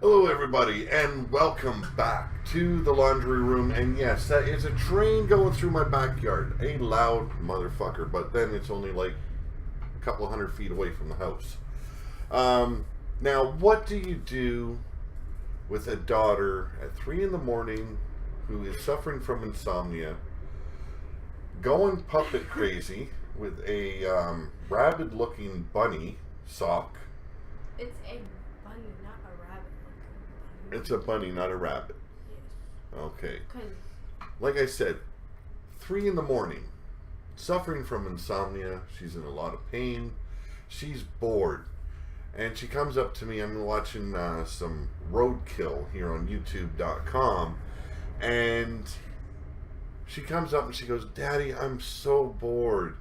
Hello, everybody, and welcome back to the laundry room. And yes, that is a train going through my backyard. A loud motherfucker, but then it's only like a couple of 100 feet away from the house. Now, what do you do with a daughter at 3 in the morning who is suffering from insomnia, going puppet crazy with a rabid-looking bunny sock? It's a bunny, not a rabbit looking bunny. It's a bunny, not a rabbit. Yes. Okay. 'Cause Like I said, 3 in the morning, suffering from insomnia. She's in a lot of pain. She's bored. And she comes up to me. I'm watching some roadkill here on YouTube.com. And she comes up and she goes, "Daddy, I'm so bored.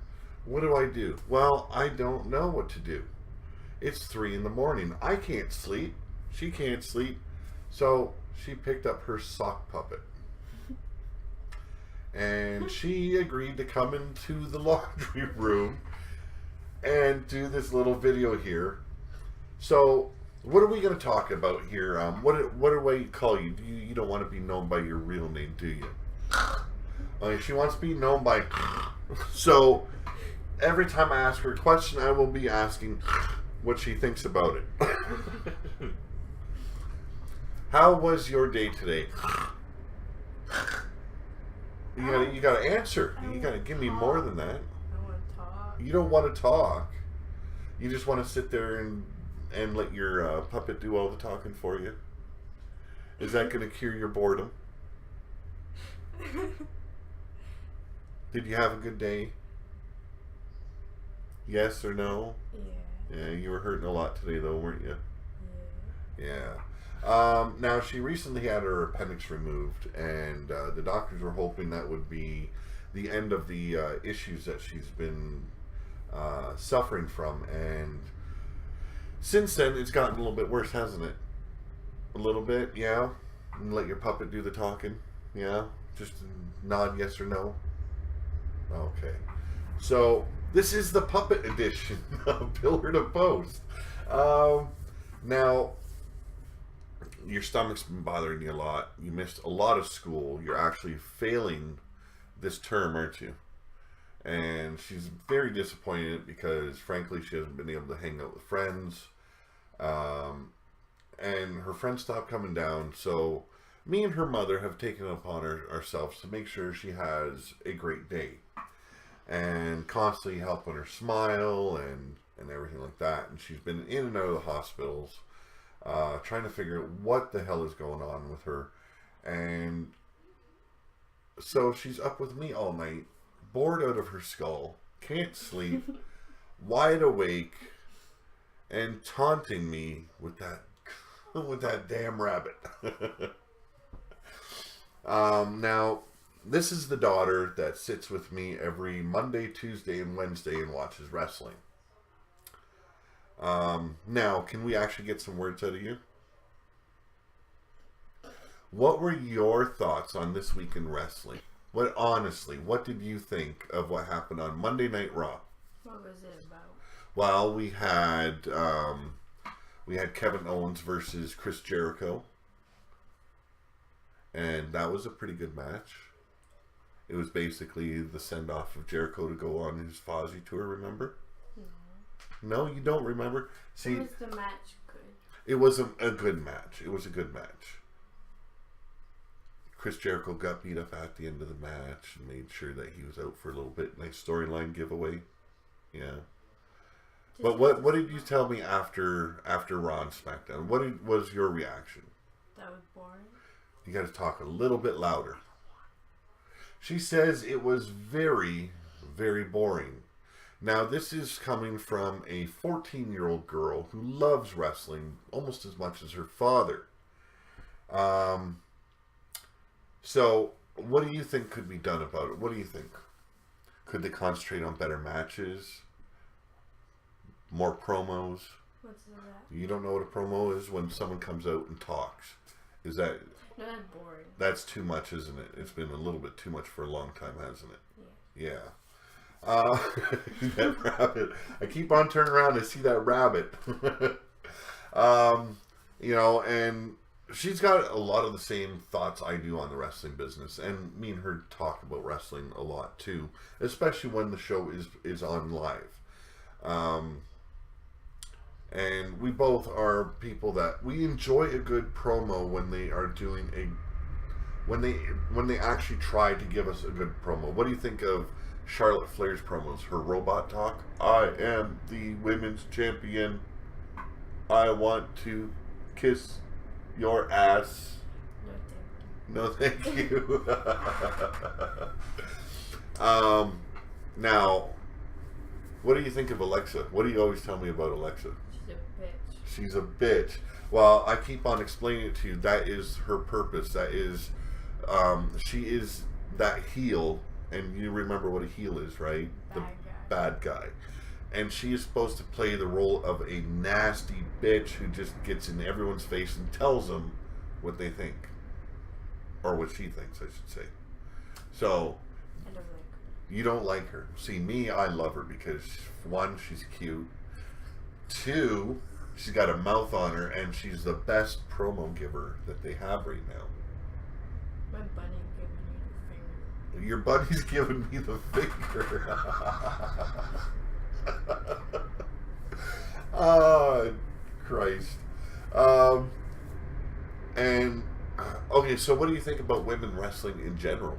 What do I do?" Well, I don't know what to do. It's 3 in the morning. I can't sleep. She can't sleep. So she picked up her sock puppet. And she agreed to come into the laundry room and do this little video here. So, what are we going to talk about here? What do I call you? You don't want to be known by your real name, do you? She wants to be known by... So, every time I ask her a question, I will be asking what she thinks about it. How was your day today? You gotta answer. You gotta give me more than that. I want to talk. You don't want to talk. You just want to sit there and let your puppet do all the talking for you. Is that going to cure your boredom? Did you have a good day? Yes or no? Yeah. Yeah, you were hurting a lot today though, weren't you? Yeah. Yeah. Now, she recently had her appendix removed, and the doctors were hoping that would be the end of the issues that she's been suffering from. And since then, it's gotten a little bit worse, hasn't it? A little bit, yeah? And let your puppet do the talking, yeah? Just nod yes or no? Okay. So, this is the puppet edition of Pillar to Post. Now, your stomach's been bothering you a lot. You missed a lot of school. You're actually failing this term, aren't you? And she's very disappointed because, frankly, she hasn't been able to hang out with friends. And her friends stopped coming down. So me and her mother have taken it upon ourselves to make sure she has a great day. And constantly helping her smile and everything like that. And she's been in and out of the hospitals, trying to figure out what the hell is going on with her. And so she's up with me all night, bored out of her skull, can't sleep, wide awake, and taunting me with that damn rabbit. Now, this is the daughter that sits with me every Monday, Tuesday, and Wednesday and watches wrestling. Now, can we actually get some words out of you? What were your thoughts on this week in wrestling? What did you think of what happened on Monday Night Raw? What was it about? Well, we had Kevin Owens versus Chris Jericho, and that was a pretty good match. It was basically the send-off of Jericho to go on his Fozzy tour, remember? No, you don't remember? See, Was the match good? it was a good match. It was a good match. Chris Jericho got beat up at the end of the match and made sure that he was out for a little bit. Nice storyline giveaway. Yeah. But what did you tell me after Raw and SmackDown? What was your reaction? That was boring. You got to talk a little bit louder. She says it was very, very boring. Now, this is coming from a 14-year-old girl who loves wrestling almost as much as her father. So, what do you think could be done about it? What do you think? Could they concentrate on better matches? More promos? What's that? You don't know what a promo is? When someone comes out and talks. Is that... No, that's boring. That's too much, isn't it? It's been a little bit too much for a long time, hasn't it? Yeah. That rabbit. I keep on turning around and see that rabbit. You know, and she's got a lot of the same thoughts I do on the wrestling business, and me and her talk about wrestling a lot too, especially when the show is on live. Um, and we both are people that we enjoy a good promo when they are doing a when they actually try to give us a good promo. What do you think of Charlotte Flair's promos? Her robot talk. I am the women's champion. I want to kiss your ass. No, thank you. No, thank you. Now, what do you think of Alexa? What do you always tell me about Alexa? She's a bitch. She's a bitch. Well, I keep on explaining it to you. That is her purpose. That is, she is that heel, and you remember what a heel is, right? Bad guy. Bad guy. And she is supposed to play the role of a nasty bitch who just gets in everyone's face and tells them what they think. Or what she thinks, I should say. So, I don't like her. you don't like her. See, me, I love her because, one, she's cute. Two, she's got a mouth on her, and she's the best promo giver that they have right now. My bunny giving me the finger. Your buddy's giving me the finger. Oh, Christ. Okay, so what do you think about women wrestling in general?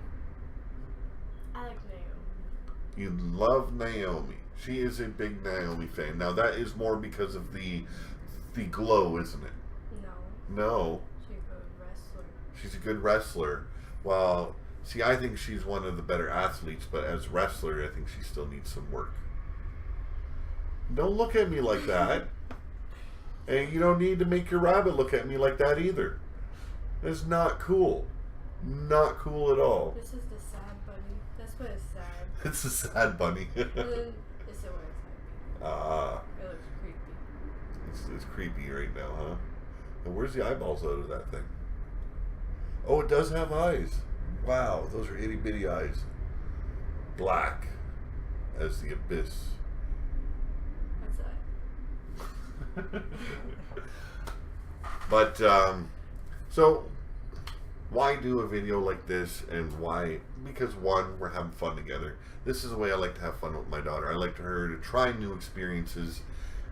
I like Naomi. You love Naomi. She is a big Naomi fan. Now that is more because of the glow, isn't it? No. No. She's a good wrestler. She's a good wrestler. Well, see, I think she's one of the better athletes, but as a wrestler, I think she still needs some work. Don't look at me like that. And you don't need to make your rabbit look at me like that either. That's not cool. Not cool at all. This is the sad bunny. That's what it's sad. It's a sad bunny. And then this is what it's happy. Ah, It looks creepy. it's creepy right now, huh? And where's the eyeballs out of that thing? Oh, it does have eyes. Wow, those are itty bitty eyes. Black as the abyss. What's that? But, so, why do a video like this, and why? Because, one, we're having fun together. This is the way I like to have fun with my daughter. I like her to try new experiences,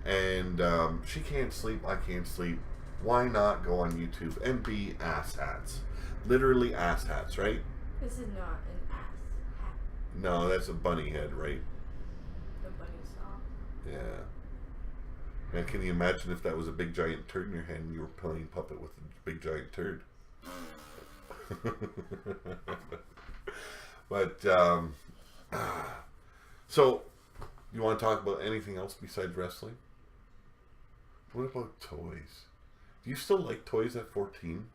and she can't sleep, I can't sleep. Why not go on YouTube and be asshats? Literally asshats, right? This is not an ass hat. No, that's a bunny head, right? The bunny saw. Yeah. Man, can you imagine if that was a big giant turd in your hand and you were playing puppet with a big giant turd? But, so, you want to talk about anything else besides wrestling? What about toys? Do you still like toys at 14?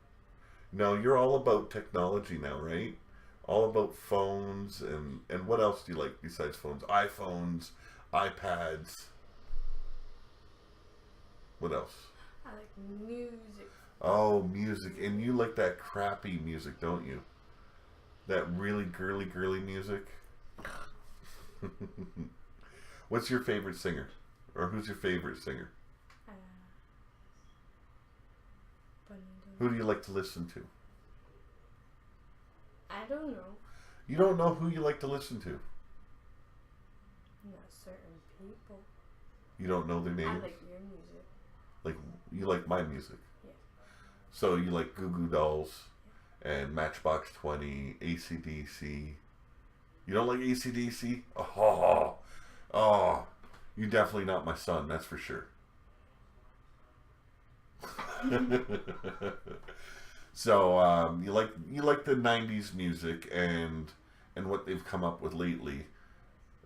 No, you're all about technology now, right? All about phones, and what else do you like besides phones? iPhones, iPads. What else? I like music. Oh, music. And you like that crappy music, don't you? That really girly music? What's your favorite singer? Or who's your favorite singer? Bunny. Who do you like to listen to? I don't know. You don't know who you like to listen to? Not certain people. You don't know their I names? like your music. Like, you like my music? Yeah. So you like Goo Goo Dolls and Matchbox 20, AC/DC. You don't like AC/DC? Oh, you're definitely not my son, that's for sure. So you like the 90s music and what they've come up with lately.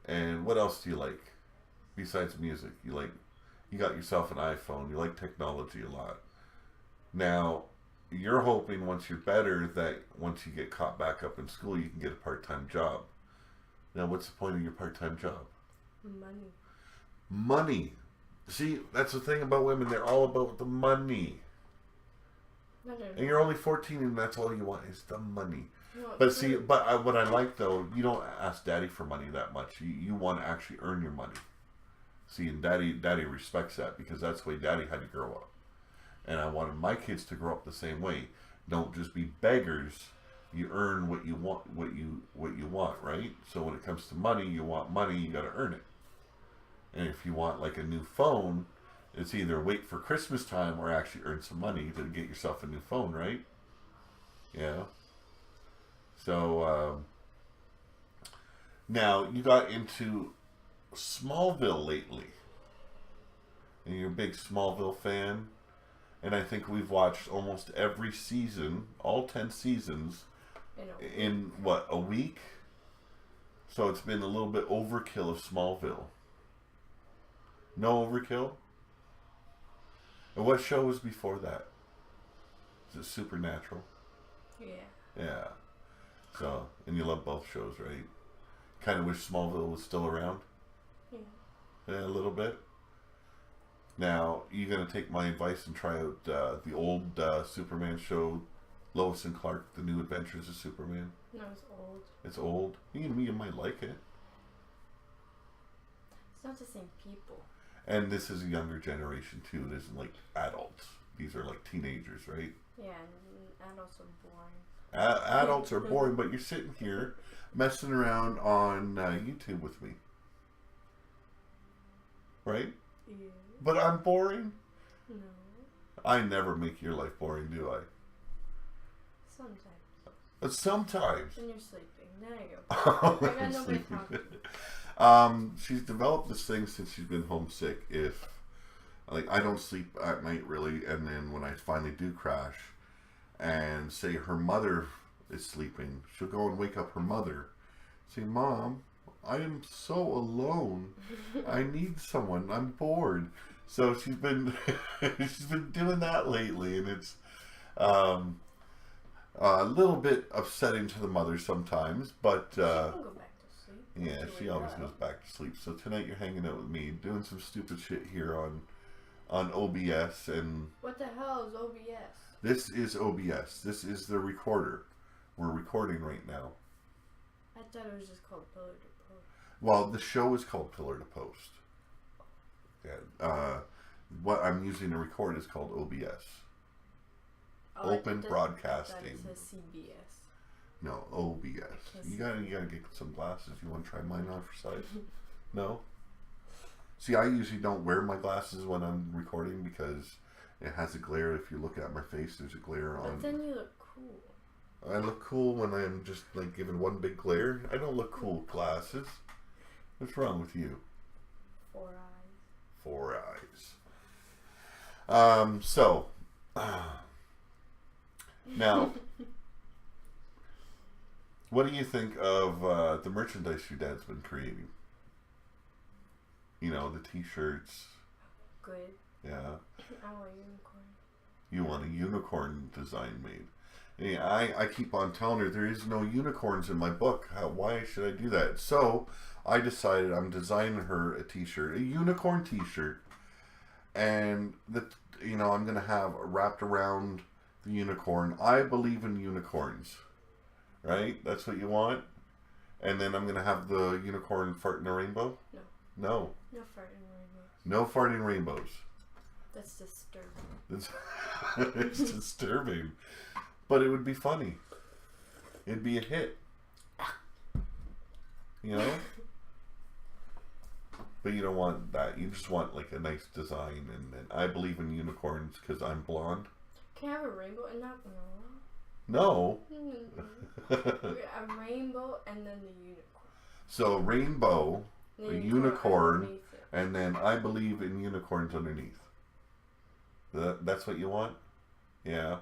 And what else do you like besides music? You got yourself an iPhone. You like technology a lot. Now, you're hoping once you're better that once you get caught back up in school, you can get a part-time job. Now, what's the point of your part-time job? Money. Money. See, that's the thing about women. They're all about the money. And you're only 14 and that's all you want is the money. No, But see, what I like though, you don't ask daddy for money that much. You want to actually earn your money. See, and daddy respects that because that's the way daddy had to grow up. And I wanted my kids to grow up the same way. Don't just be beggars. You earn what you want, what you want, right? So when it comes to money, you want money, you got to earn it. And if you want like a new phone, it's either wait for Christmas time or actually earn some money to get yourself a new phone, right? Yeah. So now you got into Smallville lately, and you're a big Smallville fan. And I think we've watched almost every season, all 10 seasons, in what, a week? So it's been a little bit overkill of Smallville. No overkill? And what show was before that? Is it Supernatural? Yeah. Yeah. So, and you love both shows, right? Kind of wish Smallville was still around? Yeah. Yeah, a little bit. Now, you going to take my advice and try out the old Superman show, Lois and Clark, The New Adventures of Superman? No, it's old. It's old? You might like it. It's not the same people. And this is a younger generation, too. It isn't like adults. These are like teenagers, right? Yeah, and adults are boring. Adults are boring, but you're sitting here messing around on YouTube with me. Right? Yeah. But I'm boring? No. I never make your life boring, do I? Sometimes. Sometimes. When you're sleeping. There you go. Oh, I got I'm nobody sleeping. talking. She's developed this thing since she's been homesick. If, like, I don't sleep at night really, and then when I finally do crash, and say her mother is sleeping, she'll go and wake up her mother. Say, Mom, I am so alone. I need someone. I'm bored. So she's been doing that lately, and it's a little bit upsetting to the mother sometimes. But She can go back to sleep. yeah, she always goes back to sleep. So tonight you're hanging out with me, doing some stupid shit here on OBS. And what the hell is OBS? this is OBS. This is the recorder. We're recording right now. I thought it was just called Pillar to Post. Well, the show is called Pillar to Post. Yeah. What I'm using to record is called OBS. Oh, Open I Broadcasting. thought it says CBS. No, OBS. You gotta get some glasses. You want to try mine on for size? No. See, I usually don't wear my glasses when I'm recording because it has a glare. If you look at my face, there's a glare on. But then you look cool. I look cool when I'm just like given one big glare. I don't look cool with glasses. What's wrong with you? 4 eyes. 4 eyes. So now, what do you think of the merchandise your dad's been creating? You know, the T-shirts. Good. Yeah. I want a unicorn. You want a unicorn design made. Yeah, I keep on telling her there is no unicorns in my book. Why should I do that? So I decided I'm designing her a T-shirt, a unicorn T-shirt, and I'm gonna have wrapped around the unicorn. I believe in unicorns, right? That's what you want. And then I'm gonna have the unicorn fart in a rainbow. No. No farting rainbows. No farting rainbows. That's disturbing. It's disturbing. But it would be funny. It'd be a hit. You know? But you don't want that. You just want like a nice design. And I believe in unicorns because I'm blonde. Can I have a rainbow and not No. a rainbow and then the unicorn. So rainbow, a unicorn, underneath it. and then I believe in unicorns underneath. That's what you want? Yeah.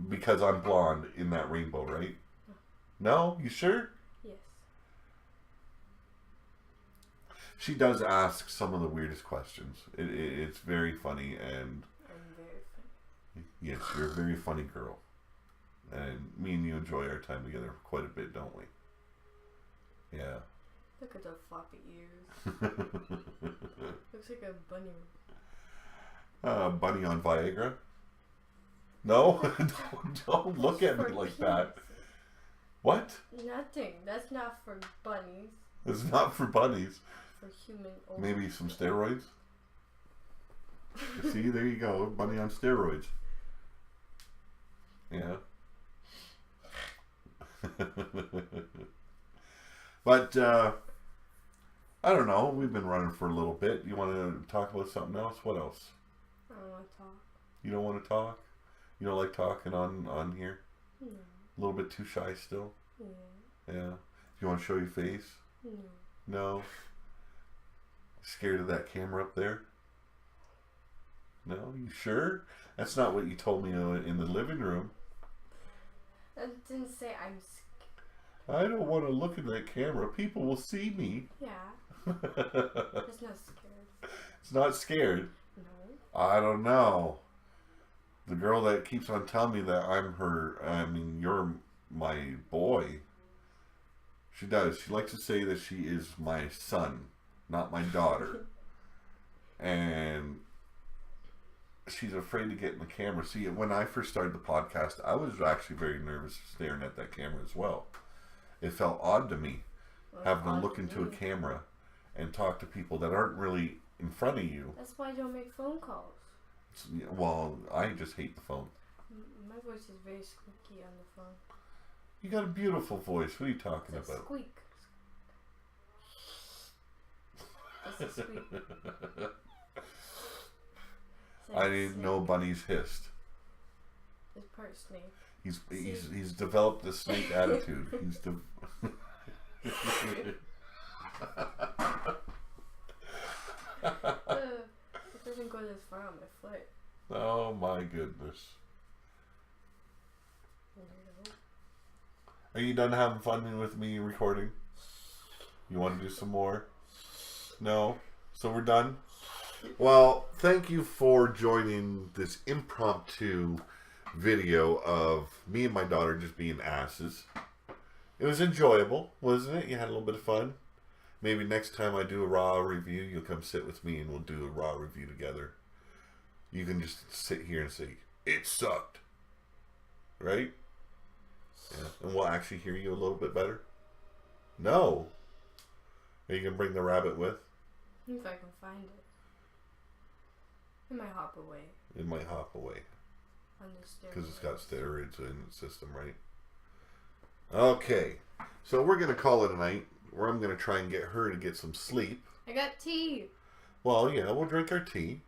Because I'm blonde in that rainbow, right? No? You sure? Yes. She does ask some of the weirdest questions. It's very funny, and I'm very funny. yes, you're a very funny girl. And me and you enjoy our time together quite a bit, don't we? Yeah. Look at the floppy ears. Looks like a bunny. Bunny on Viagra? No? don't look at me like that. What? Nothing. That's not for bunnies. It's not for bunnies. For human. Maybe some steroids? See, there you go. Bunny on steroids. Yeah. But, I don't know. We've been running for a little bit. You want to talk about something else? What else? I don't want to talk. You don't want to talk? You don't like talking on here? No. A little bit too shy still? Yeah. Yeah. You want to show your face? No. No. Scared of that camera up there? No? You sure? That's not what you told me in the living room. I didn't say I'm scared. I don't want to look in that camera. People will see me. Yeah. It's not scared. It's not scared. No. I don't know. The girl that keeps on telling me that you're my boy. She does. She likes to say that she is my son, not my daughter. And she's afraid to get in the camera. See, when I first started the podcast, I was actually very nervous staring at that camera as well. It felt odd to me having to look into a camera and talk to people that aren't really in front of you. That's why I don't make phone calls. Well, I just hate the phone. My voice is very squeaky on the phone. You got a beautiful voice. What are you talking It's a about? squeak. It's a squeak. I didn't know bunnies hissed. It's part snake. He's developed the snake attitude. It doesn't go this far on my foot. Oh my goodness. Are you done having fun with me recording? You want to do some more? No? So we're done? Well, thank you for joining this impromptu video of me and my daughter just being asses. It was enjoyable, wasn't it? You had a little bit of fun. Maybe next time I do a raw review, you'll come sit with me and we'll do a raw review together. You can just sit here and say, it sucked. Right? Yeah. And we'll actually hear you a little bit better. No. Are you going to bring the rabbit with? If I can find it. It might hop away. It might hop away. Because it's got steroids in its system, right? Okay. So we're going to call it a night. Where I'm going to try and get her to get some sleep. I got tea. Well, yeah, we'll drink our tea.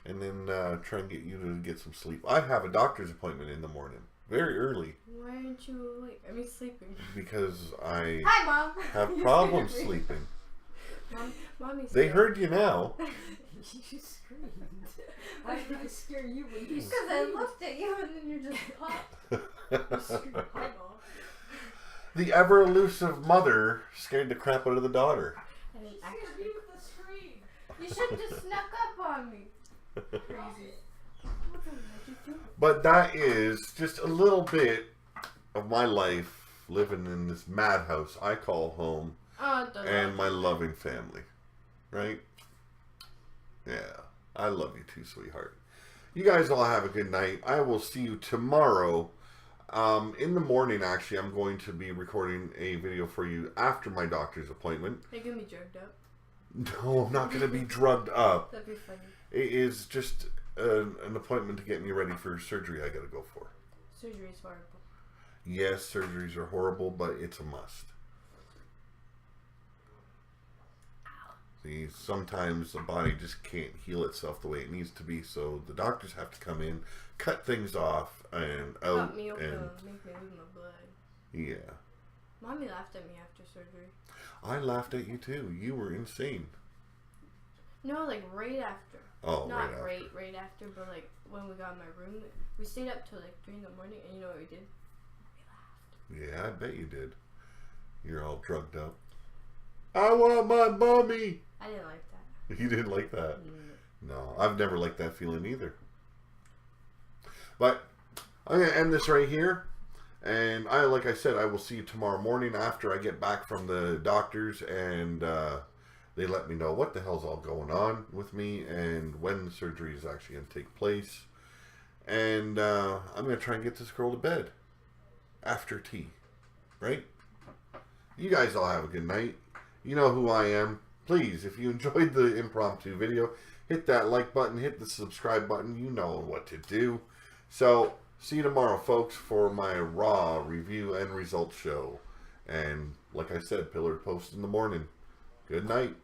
And then try and get you to get some sleep. I have a doctor's appointment in the morning. Very early. Why aren't you awake? I mean sleeping. Because I Hi, Mom. have problems sleeping. Mommy's They heard you now. You screamed. I tried to scare you when you Because I looked at you and then you just popped. You screamed, hi, Mom. The ever elusive mother scared the crap out of the daughter. I didn't Scared actually. me with the scream. You should have just snuck up on me. Crazy. What the heck you doing? But that is just a little bit of my life living in this madhouse I call home and my loving family. Right? Yeah. I love you too, sweetheart. You guys all have a good night. I will see you tomorrow. In the morning, actually, I'm going to be recording a video for you after my doctor's appointment. Are you going to be drugged up? No, I'm not going to be drugged up. That'd be funny. It is just an appointment to get me ready for surgery I got to go for. Surgery's horrible. Yes, surgeries are horrible, but it's a must. See, sometimes the body just can't heal itself the way it needs to be, so the doctors have to come in, cut things off and out. Cut me open, and make me lose my blood. yeah. Mommy laughed at me after surgery. I laughed at you too. You were insane. No, like right after. Oh, Not right after. right after, but like when we got in my room, we stayed up till like 3 in the morning, and you know what we did? We laughed. Yeah, I bet you did. You're all drugged up. I want my mommy. I didn't like that. You didn't like that? Mm. No, I've never liked that feeling either. But I'm going to end this right here. And like I said, I will see you tomorrow morning after I get back from the doctors and they let me know what the hell's all going on with me and when the surgery is actually going to take place. And I'm going to try and get this girl to bed after tea. Right? You guys all have a good night. You know who I am. Please, if you enjoyed the impromptu video, hit that like button, hit the subscribe button. You know what to do. So, see you tomorrow, folks, for my Raw review and results show. And like I said, pillar post in the morning. Good night.